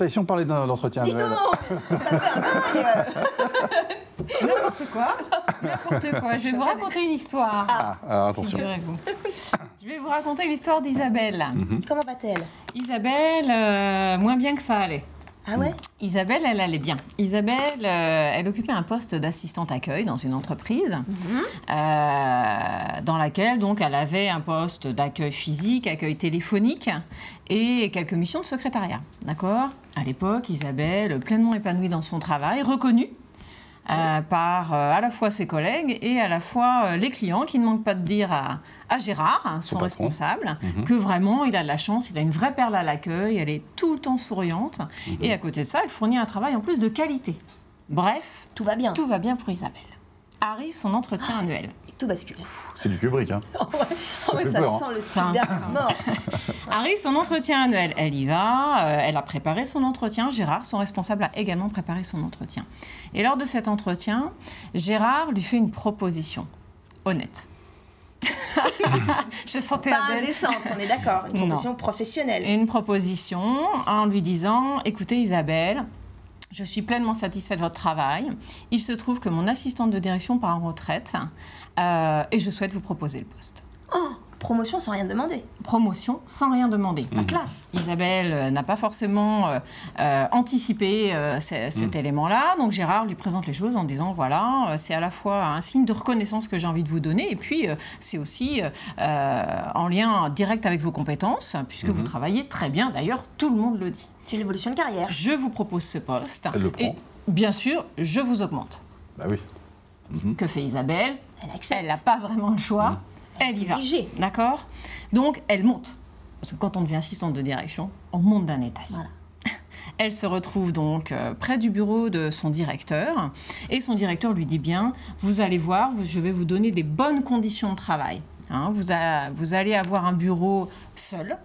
Et si on parlait d'entretien Dis annuel? donc, ça fait un bail. N'importe quoi. N'importe quoi. Je vais vous raconter une histoire. Alors, attention. Figurez-vous. Je vais vous raconter l'histoire d'Isabelle. Comment va-t-elle? Isabelle, moins bien que ça allait. Ah ouais? Isabelle, elle allait bien. Isabelle, elle occupait un poste d'assistante accueil dans une entreprise dans laquelle donc elle avait un poste d'accueil physique, accueil téléphonique et quelques missions de secrétariat. D'accord? À l'époque, Isabelle, pleinement épanouie dans son travail, reconnue par à la fois ses collègues et à la fois les clients qui ne manquent pas de dire à Gérard, son responsable, que vraiment il a de la chance, il a une vraie perle à l'accueil, elle est tout le temps souriante et à côté de ça, elle fournit un travail en plus de qualité. Bref, Tout va bien. tout va bien pour Isabelle. Arrive son entretien annuel. Et tout bascule. C'est du Kubrick, hein. Oh ouais, ça peur, sent le Spielberg mort. Arrive son entretien annuel. Elle y va, elle a préparé son entretien. Gérard, son responsable, a également préparé son entretien. Et lors de cet entretien, Gérard lui fait une proposition honnête. Je sentais Pas Adèle. indécente, on est d'accord. Une proposition professionnelle. Une proposition en lui disant « Écoutez Isabelle, je suis pleinement satisfaite de votre travail. Il se trouve que mon assistante de direction part en retraite et je souhaite vous proposer le poste. » Oh, promotion sans rien demander. Promotion sans rien demander. La classe. Isabelle n'a pas forcément anticipé cet élément-là, donc Gérard lui présente les choses en disant voilà, c'est à la fois un signe de reconnaissance que j'ai envie de vous donner, et puis c'est aussi en lien direct avec vos compétences, puisque vous travaillez très bien, d'ailleurs tout le monde le dit. C'est une évolution de carrière. Je vous propose ce poste, Elle le prend. et bien sûr, je vous augmente. Bah oui. Que fait Isabelle? Elle accepte. Elle n'a pas vraiment le choix, elle y va. Obligée. D'accord? Donc, elle monte. Parce que quand on devient assistante de direction, on monte d'un étage. Voilà. Elle se retrouve donc près du bureau de son directeur. Et son directeur lui dit bien, vous allez voir, je vais vous donner des bonnes conditions de travail. Hein, vous allez avoir un bureau seul.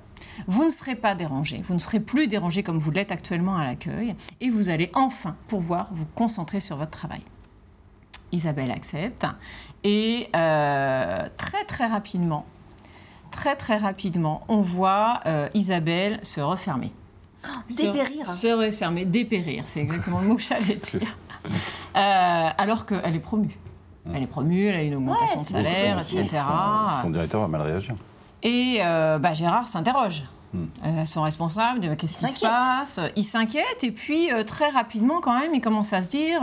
Vous ne serez pas dérangé. Vous ne serez plus dérangé comme vous l'êtes actuellement à l'accueil. Et vous allez enfin pouvoir vous concentrer sur votre travail. Isabelle accepte. Et très rapidement, on voit Isabelle se refermer. Dépérir. Se refermer, dépérir, c'est exactement le mot que j'allais dire. Alors qu'elle est promue. Elle est promue, elle a une augmentation de salaire, etc. Son directeur va mal réagir. Et Gérard s'interroge. Son responsable dit qu'est-ce qui se passe? Il s'inquiète et puis très rapidement quand même, il commence à se dire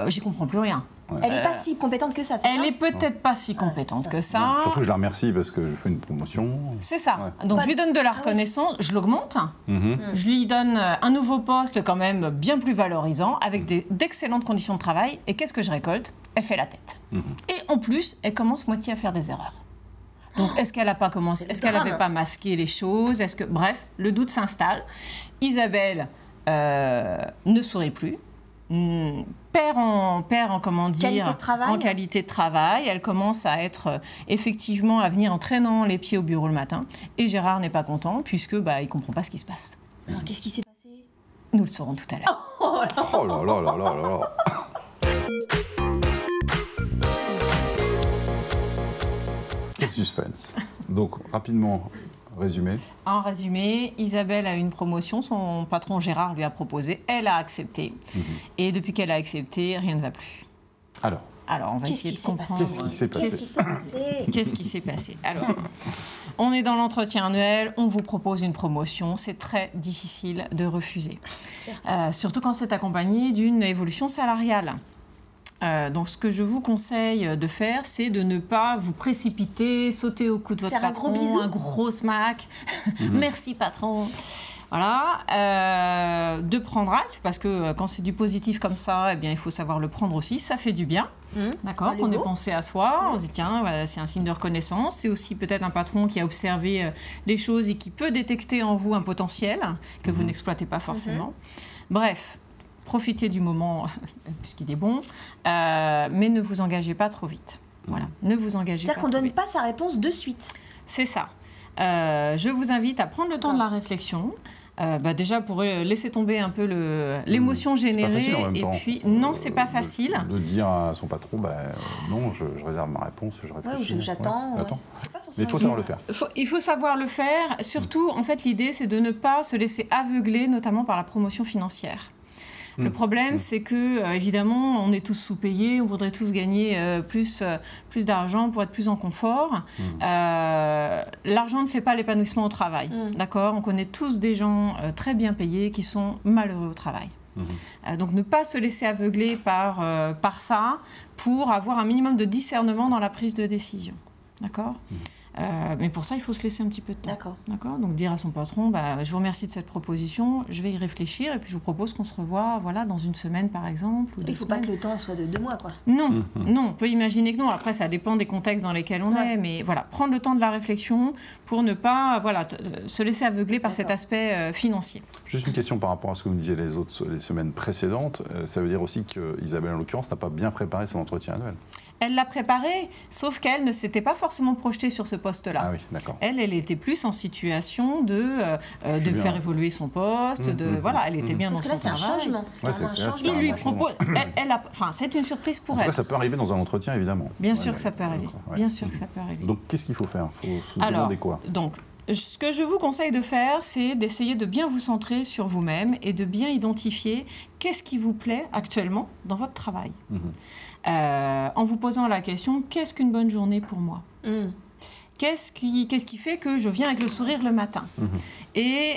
j'y comprends plus rien. Ouais. Elle n'est pas si compétente que ça, c'est ça? Elle est peut-être pas si compétente que ça. Ouais, surtout, je la remercie parce que je fais une promotion. C'est ça. Ouais. Donc, je lui donne de la reconnaissance, je l'augmente, je lui donne un nouveau poste quand même bien plus valorisant, avec d'excellentes conditions de travail. Et qu'est-ce que je récolte? Elle fait la tête. Et en plus, elle commence moitié à faire des erreurs. Donc, est-ce qu'elle n'a pas commencé? Est-ce qu'elle n'avait pas masqué les choses? Est-ce que... Bref, le doute s'installe. Isabelle ne sourit plus. Perd en comment dire, qualité de travail. en qualité de travail. Elle commence à être effectivement à venir en traînant les pieds au bureau le matin. Et Gérard n'est pas content puisque il comprend pas ce qui se passe. Alors qu'est-ce qui s'est passé? Nous le saurons tout à l'heure. Oh là là là là là là. Quel suspense. Donc rapidement résumé. En résumé, Isabelle a eu une promotion, son patron Gérard lui a proposé, elle a accepté. Et depuis qu'elle a accepté, rien ne va plus. Alors, on va essayer de comprendre. Qu'est-ce qui s'est passé? Qu'est-ce qui s'est passé? Alors, on est dans l'entretien annuel, on vous propose une promotion, c'est très difficile de refuser. Surtout quand c'est accompagné d'une évolution salariale. Donc, ce que je vous conseille de faire, c'est de ne pas vous précipiter, sauter au cou de votre Faire patron, un gros bisou. un gros smack. Merci, patron. Voilà. De prendre acte, parce que quand c'est du positif comme ça, eh bien, il faut savoir le prendre aussi. Ça fait du bien. D'accord, qu'on ait pensé à soi. On se dit, tiens, voilà, c'est un signe de reconnaissance. C'est aussi peut-être un patron qui a observé les choses et qui peut détecter en vous un potentiel que vous n'exploitez pas forcément. Bref. Profitez du moment, puisqu'il est bon, mais ne vous engagez pas trop vite. Voilà, ne vous engagez pas trop vite. C'est-à-dire qu'on ne donne pas sa réponse de suite. C'est ça. Je vous invite à prendre le temps de la réflexion, Déjà, pour laisser tomber un peu l'émotion générée. C'est pas facile en même Et temps. puis, non, c'est pas facile. De dire à son patron, non, je réserve ma réponse, je réfléchis. Ouais, ou j'attends. Ouais, Ouais. j'attends. C'est pas Mais forcément il faut savoir le faire. Il faut savoir le faire. Surtout, en fait, l'idée, c'est de ne pas se laisser aveugler, notamment par la promotion financière. Le problème, c'est que, évidemment, on est tous sous-payés, on voudrait tous gagner plus d'argent pour être plus en confort. L'argent ne fait pas l'épanouissement au travail, d'accord ? On connaît tous des gens très bien payés qui sont malheureux au travail. Donc, ne pas se laisser aveugler par ça pour avoir un minimum de discernement dans la prise de décision, d'accord ? Mais pour ça, il faut se laisser un petit peu de temps. D'accord. Donc dire à son patron, je vous remercie de cette proposition, je vais y réfléchir et puis je vous propose qu'on se revoie dans une semaine par exemple. Ou il ne faut pas que le temps soit de 2 mois, quoi. Non, on peut imaginer que non. Après, ça dépend des contextes dans lesquels on est, mais voilà, prendre le temps de la réflexion pour ne pas se laisser aveugler par cet aspect financier. Juste une question par rapport à ce que vous me disiez les semaines précédentes. Ça veut dire aussi qu'Isabelle, en l'occurrence, n'a pas bien préparé son entretien annuel. Elle l'a préparé, sauf qu'elle ne s'était pas forcément projetée sur ce poste-là. Ah oui, d'accord. Elle était plus en situation de faire évoluer son poste, elle était bien dans son travail. Parce que là, c'est un changement. C'est un changement. Il lui propose... c'est une surprise pour elle. Ça peut arriver dans un entretien, évidemment. Bien sûr que ça peut arriver. Bien sûr que ça peut arriver. Donc, qu'est-ce qu'il faut faire ? Il faut se demander quoi ? Donc, ce que je vous conseille de faire, c'est d'essayer de bien vous centrer sur vous-même et de bien identifier qu'est-ce qui vous plaît actuellement dans votre travail. En vous posant la question, qu'est-ce qu'une bonne journée pour moi ? Qu'est-ce qui fait que je viens avec le sourire le matin ? Et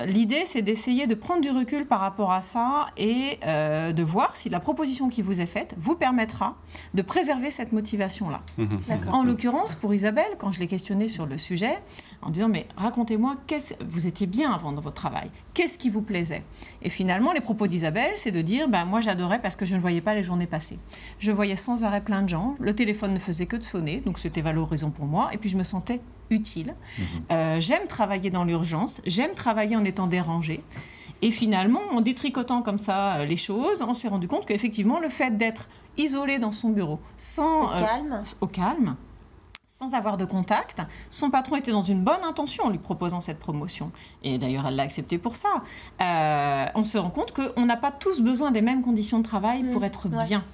l'idée, c'est d'essayer de prendre du recul par rapport à ça et de voir si la proposition qui vous est faite vous permettra de préserver cette motivation-là. En l'occurrence, pour Isabelle, quand je l'ai questionnée sur le sujet, en disant « mais racontez-moi, vous étiez bien avant dans votre travail, qu'est-ce qui vous plaisait ?» Et finalement, les propos d'Isabelle, c'est de dire « moi j'adorais parce que je ne voyais pas les journées passer. Je voyais sans arrêt plein de gens, le téléphone ne faisait que de sonner, donc c'était valorisant pour moi, et puis je me sentais utile. J'aime travailler dans l'urgence, j'aime travailler en étant dérangée. » Et finalement, en détricotant comme ça les choses, on s'est rendu compte qu'effectivement, le fait d'être isolé dans son bureau, au calme, sans avoir de contact, son patron était dans une bonne intention en lui proposant cette promotion. Et d'ailleurs, elle l'a accepté pour ça. On se rend compte qu'on n'a pas tous besoin des mêmes conditions de travail pour être bien.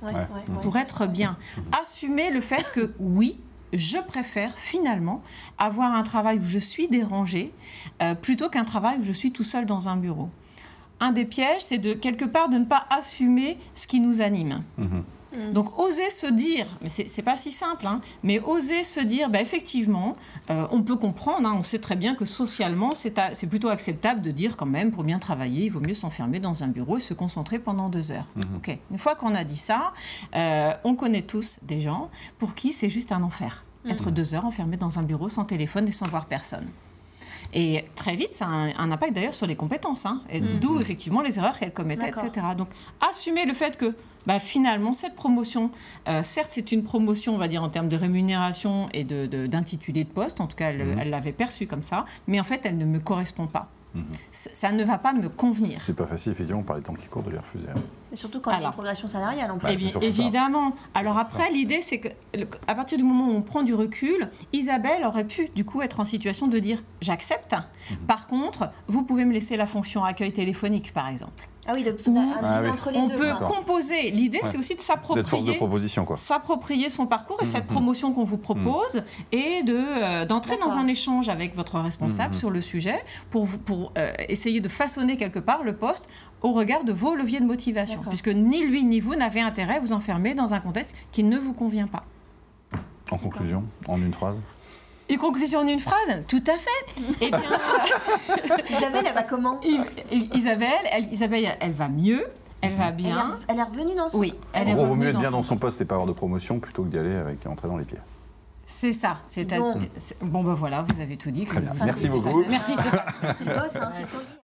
Pour être bien. Assumer le fait que, oui, je préfère finalement avoir un travail où je suis dérangée plutôt qu'un travail où je suis tout seul dans un bureau. Un des pièges, c'est quelque part de ne pas assumer ce qui nous anime. Donc, oser se dire, mais c'est pas si simple, mais oser se dire, effectivement, on peut comprendre, on sait très bien que socialement, c'est plutôt acceptable de dire quand même, pour bien travailler, il vaut mieux s'enfermer dans un bureau et se concentrer pendant 2 heures. Okay. Une fois qu'on a dit ça, on connaît tous des gens pour qui c'est juste un enfer. Être 2 heures enfermé dans un bureau sans téléphone et sans voir personne. Et très vite, ça a un impact d'ailleurs sur les compétences, d'où effectivement les erreurs qu'elle commettait, etc. Donc, assumer le fait que finalement, cette promotion, certes, c'est une promotion, on va dire, en termes de rémunération et d'intitulé de poste, en tout cas, elle l'avait perçue comme ça, mais en fait, elle ne me correspond pas. Ça ne va pas me convenir. C'est pas facile, effectivement, par les temps qui courent, de les refuser. Et surtout quand il y a une progression salariale en plus. Évidemment. Alors après, l'idée, c'est qu'à partir du moment où on prend du recul, Isabelle aurait pu, du coup, être en situation de dire « j'accepte ». Par contre, vous pouvez me laisser la fonction accueil téléphonique, par exemple. Ah oui, entre les deux. On peut composer. L'idée, c'est aussi de s'approprier. D'être force de proposition, quoi. S'approprier son parcours et cette promotion qu'on vous propose et d'entrer dans un échange avec votre responsable sur le sujet pour essayer de façonner quelque part le poste au regard de vos leviers de motivation. Puisque ni lui ni vous n'avez intérêt à vous enfermer dans un contexte qui ne vous convient pas. En conclusion, en une phrase. Une conclusion en une phrase ? Tout à fait. Eh bien, Isabelle, elle va comment ? Isabelle, elle va mieux, elle va bien. Elle est revenue dans son... Oui, elle est revenue. Il vaut mieux être dans bien son dans son poste et pas avoir de promotion plutôt que d'y aller avec entrer dans les pieds. C'est ça. Bon, voilà, vous avez tout dit. Très bien. Merci beaucoup. Merci Stéphane. C'est le boss, c'est le